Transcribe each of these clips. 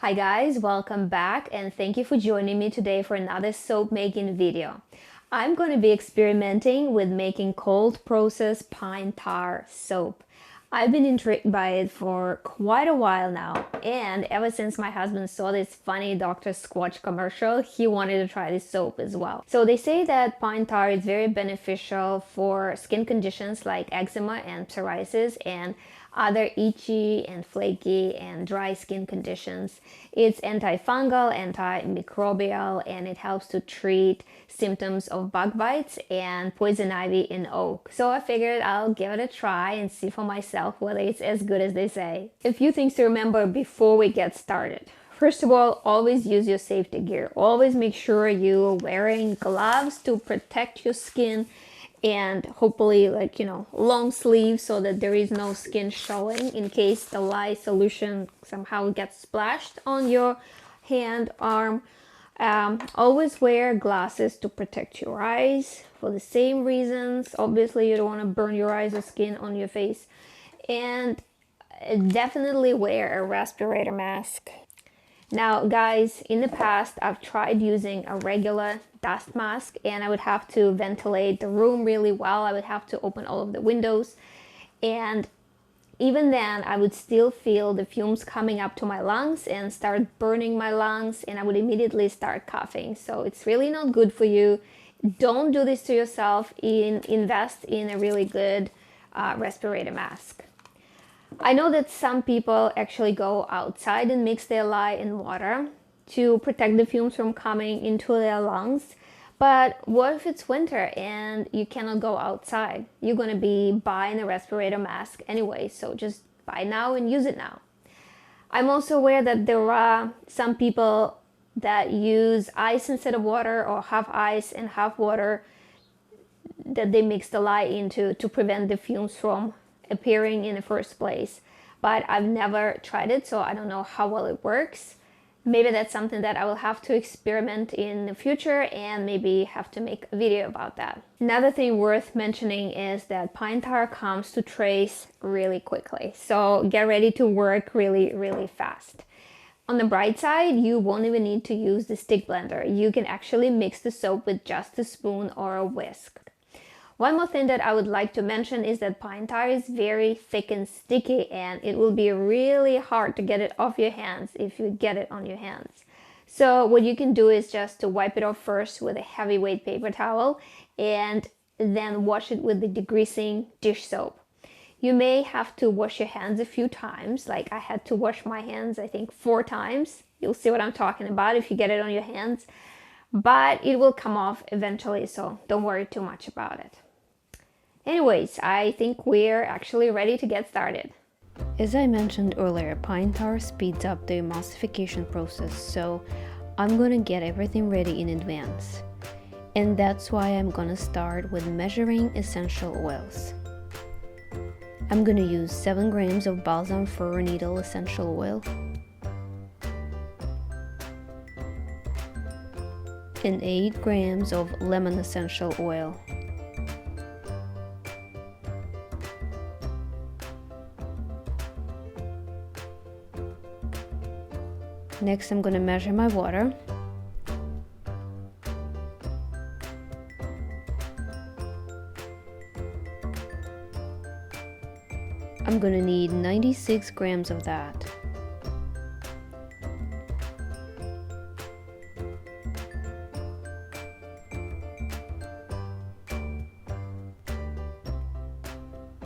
Hi guys, welcome back and thank you for joining me today for another soap making video. I'm going to be experimenting with making cold process pine tar soap. I've been intrigued by it for quite a while now, and ever since my husband saw this funny Dr. Squatch commercial, he wanted to try this soap as well. So they say that pine tar is very beneficial for skin conditions like eczema and psoriasis and other itchy and flaky and dry skin conditions. It's antifungal, antimicrobial, and it helps to treat symptoms of bug bites and poison ivy in oak. So I figured I'll give it a try and see for myself whether it's as good as they say. A few things to remember before we get started. First of all, always use your safety gear. Always make sure you're wearing gloves to protect your skin, and hopefully long sleeves so that there is no skin showing in case the lye solution somehow gets splashed on your hand, arm. Always wear glasses to protect your eyes for the same reasons. Obviously you don't want to burn your eyes or skin on your face, and definitely wear a respirator mask. Now guys, in the past I've tried using a regular dust mask and I would have to ventilate the room really well. I would have to open all of the windows, and even then I would still feel the fumes coming up to my lungs and start burning my lungs, and I would immediately start coughing. So it's really not good for you. Don't do this to yourself. Invest in a really good respirator mask. I know that some people actually go outside and mix their lye in water to protect the fumes from coming into their lungs. But what if it's winter and you cannot go outside? You're going to be buying a respirator mask anyway, so just buy now and use it now. I'm also aware that there are some people that use ice instead of water, or half ice and half water that they mix the lye into to prevent the fumes from appearing in the first place. But I've never tried it, so I don't know how well it works. Maybe that's something that I will have to experiment in the future and maybe have to make a video about that. Another thing worth mentioning is that pine tar comes to trace really quickly, so get ready to work really fast. On the bright side, you won't even need to use the stick blender. You can actually mix the soap with just a spoon or a whisk. One more thing that I would like to mention is that pine tar is very thick and sticky, and it will be really hard to get it off your hands if you get it on your hands. So what you can do is just to wipe it off first with a heavyweight paper towel and then wash it with the degreasing dish soap. You may have to wash your hands a few times, like I had to wash my hands I think 4 times. You'll see what I'm talking about if you get it on your hands, but it will come off eventually, so don't worry too much about it. Anyways, I think we're actually ready to get started. As I mentioned earlier, pine tar speeds up the emulsification process, so I'm gonna get everything ready in advance. And that's why I'm gonna start with measuring essential oils. I'm gonna use 7 grams of balsam fir needle essential oil and 8 grams of lemon essential oil. Next, I'm going to measure my water. I'm going to need 96 grams of that.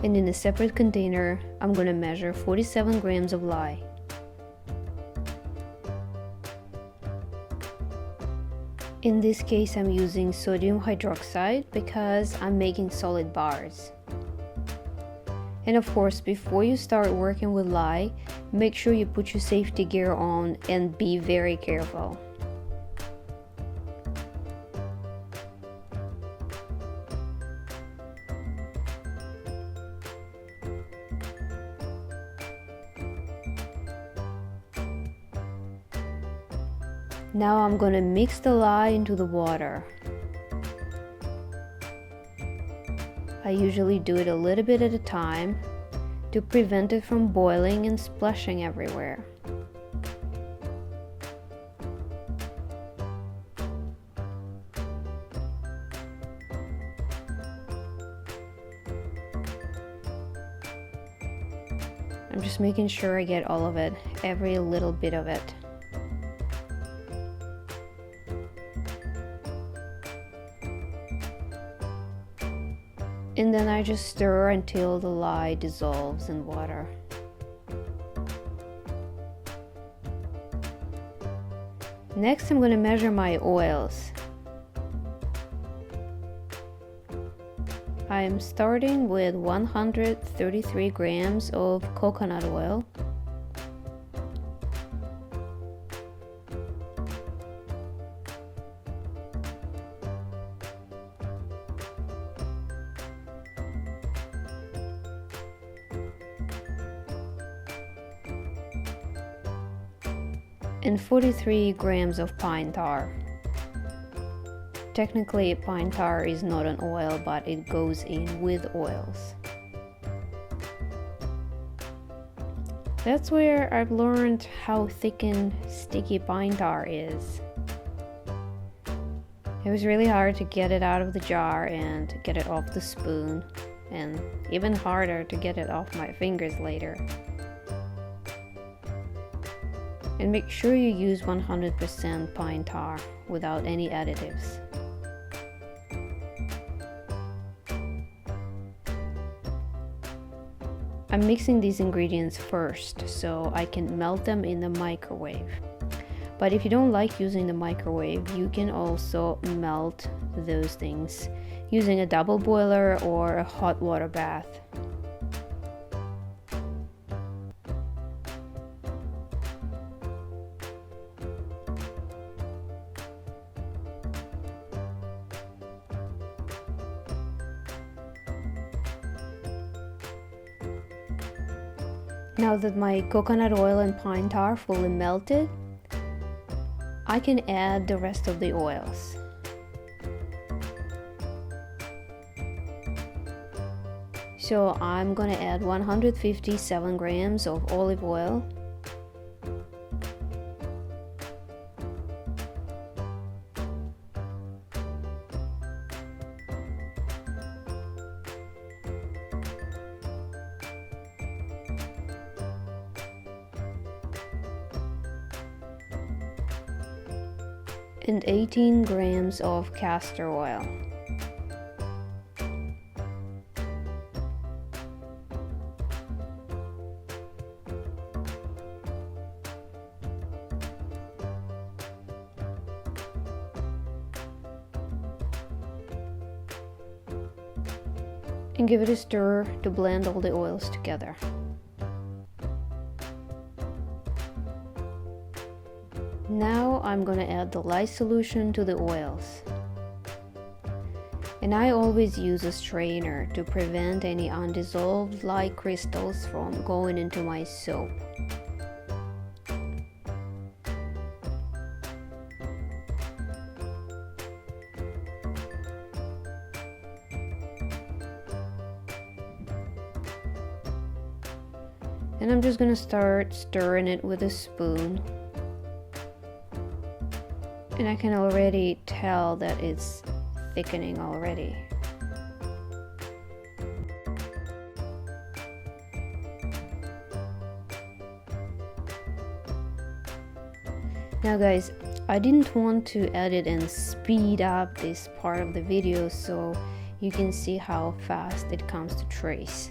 And in a separate container, I'm going to measure 47 grams of lye. In this case, I'm using sodium hydroxide because I'm making solid bars. And of course, before you start working with lye, make sure you put your safety gear on and be very careful. Now I'm going to mix the lye into the water. I usually do it a little bit at a time to prevent it from boiling and splashing everywhere. I'm just making sure I get all of it, every little bit of it. And then I just stir until the lye dissolves in water. Next, I'm going to measure my oils. I am starting with 133 grams of coconut oil. And 43 grams of pine tar. Technically, pine tar is not an oil, but it goes in with oils. That's where I've learned how thick and sticky pine tar is. It was really hard to get it out of the jar and get it off the spoon, and even harder to get it off my fingers later. And make sure you use 100% pine tar without any additives. I'm mixing these ingredients first so I can melt them in the microwave. But if you don't like using the microwave, you can also melt those things using a double boiler or a hot water bath. Now that my coconut oil and pine tar fully melted, I can add the rest of the oils. So I'm gonna add 157 grams of olive oil, and 18 grams of castor oil. And give it a stir to blend all the oils together. Now I'm gonna add the lye solution to the oils. And I always use a strainer to prevent any undissolved lye crystals from going into my soap. And I'm just gonna start stirring it with a spoon. And I can already tell that it's thickening already. Now guys, I didn't want to edit and speed up this part of the video so you can see how fast it comes to trace.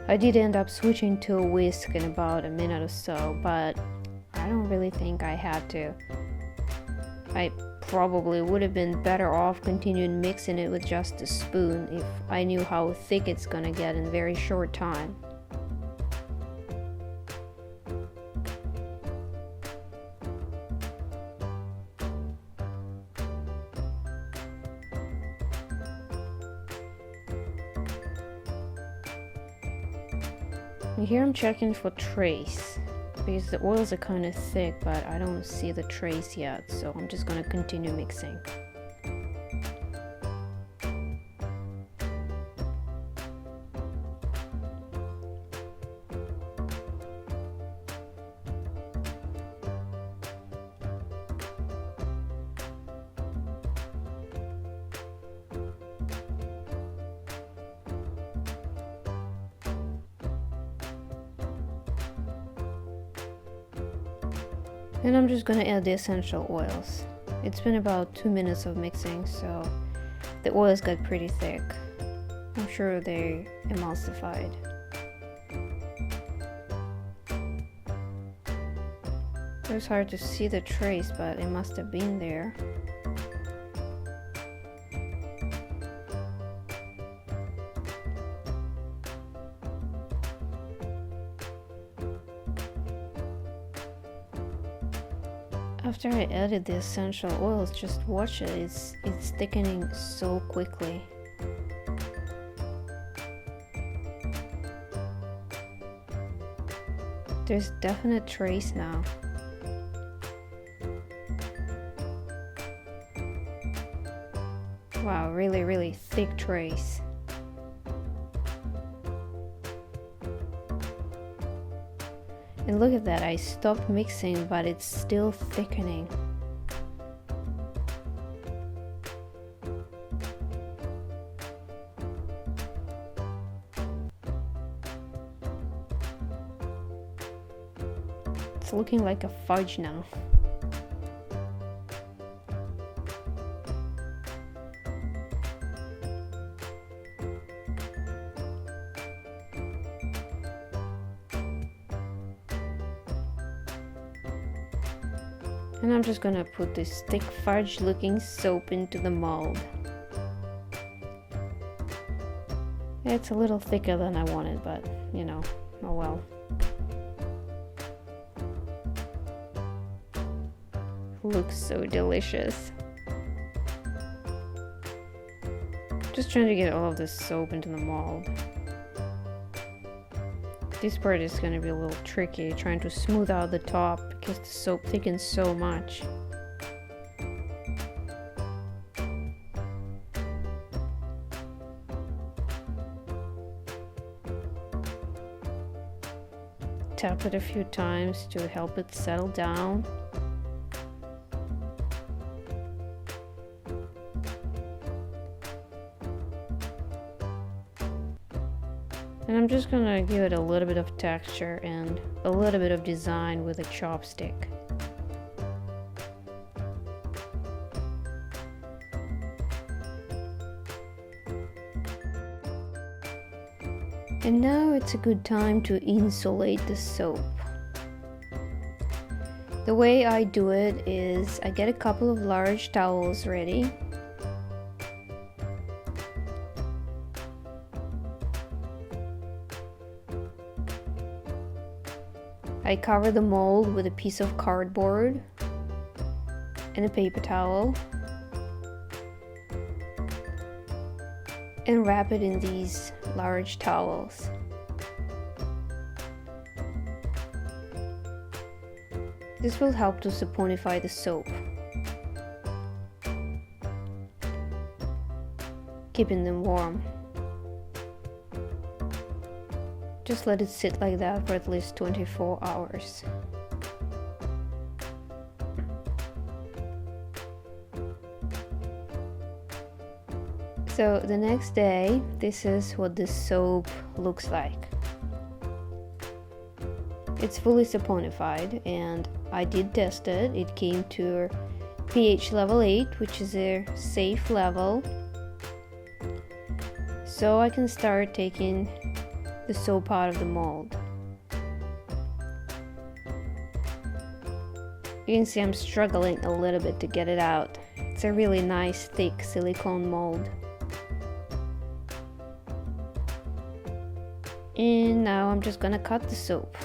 I did end up switching to a whisk in about a minute or so, but I don't really think I had to. I probably would have been better off continuing mixing it with just a spoon if I knew how thick it's gonna get in a very short time. Here I'm checking for trace because the oils are kind of thick, but I don't see the trace yet, so I'm just gonna continue mixing. And I'm just gonna add the essential oils. It's been about 2 minutes of mixing, so the oils got pretty thick. I'm sure they emulsified. It was hard to see the trace, but it must have been there. After I added the essential oils, just watch it, it's thickening so quickly. There's definite trace now. Wow, really thick trace. And look at that, I stopped mixing, but it's still thickening. It's looking like a fudge now. And I'm just gonna put this thick fudge looking soap into the mold. It's a little thicker than I wanted, but you know, oh well. Looks so delicious. Just trying to get all of this soap into the mold. This part is going to be a little tricky, trying to smooth out the top because the soap thickens so much. Tap it a few times to help it settle down. And I'm just gonna give it a little bit of texture and a little bit of design with a chopstick. And now it's a good time to insulate the soap. The way I do it is I get a couple of large towels ready. I cover the mold with a piece of cardboard and a paper towel and wrap it in these large towels. This will help to saponify the soap, keeping them warm. Just let it sit like that for at least 24 hours. So the next day, this is what the soap looks like. It's fully saponified and I did test it. It came to pH level 8, which is a safe level. So I can start taking the soap out of the mold. You can see I'm struggling a little bit to get it out. It's a really nice thick silicone mold. And now I'm just gonna cut the soap.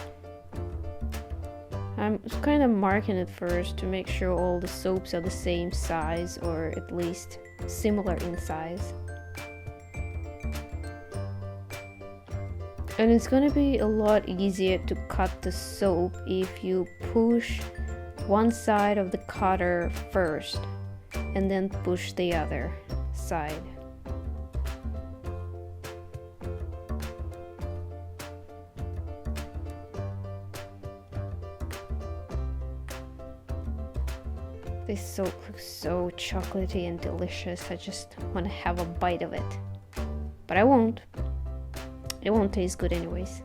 I'm kind of marking it first to make sure all the soaps are the same size or at least similar in size. And it's gonna be a lot easier to cut the soap if you push one side of the cutter first and then push the other side. This soap looks so chocolatey and delicious. I just want to have a bite of it. But I won't. It won't taste good anyways.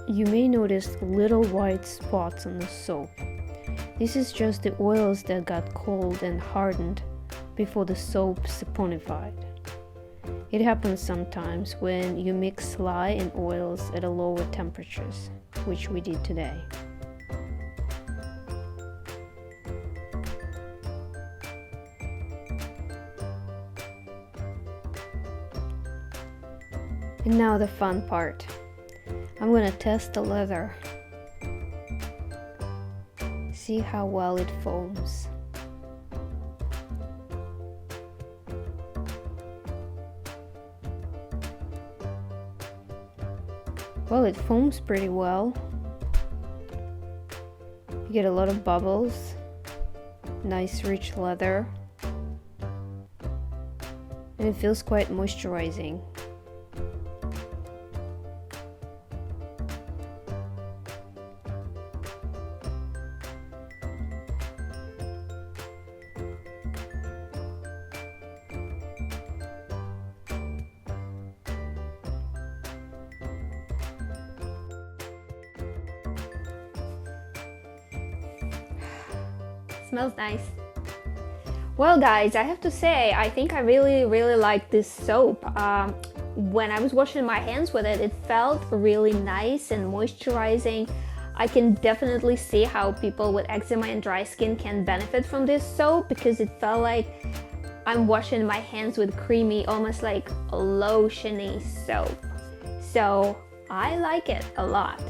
You may notice little white spots on the soap. This is just the oils that got cold and hardened before the soap saponified. It happens sometimes when you mix lye and oils at a lower temperatures, which we did today. And now the fun part. I'm gonna test the leather. See how well it foams. Well, it foams pretty well. You get a lot of bubbles, nice rich leather, and it feels quite moisturizing. Smells nice. Well guys, I have to say, I think I really like this soap. When I was washing my hands with it, it felt really nice and moisturizing. I can definitely see how people with eczema and dry skin can benefit from this soap, because it felt like I'm washing my hands with creamy, almost like a lotiony soap. So I like it a lot.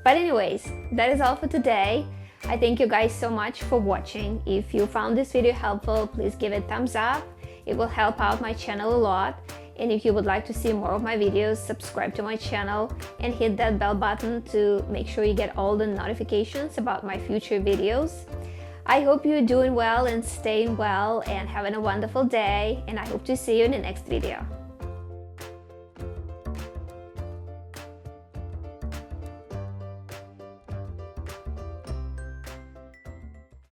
But anyways, that is all for today. I thank you guys so much for watching. If you found this video helpful, please give it a thumbs up. It will help out my channel a lot. And if you would like to see more of my videos, subscribe to my channel and hit that bell button to make sure you get all the notifications about my future videos. I hope you're doing well and staying well and having a wonderful day, and I hope to see you in the next video.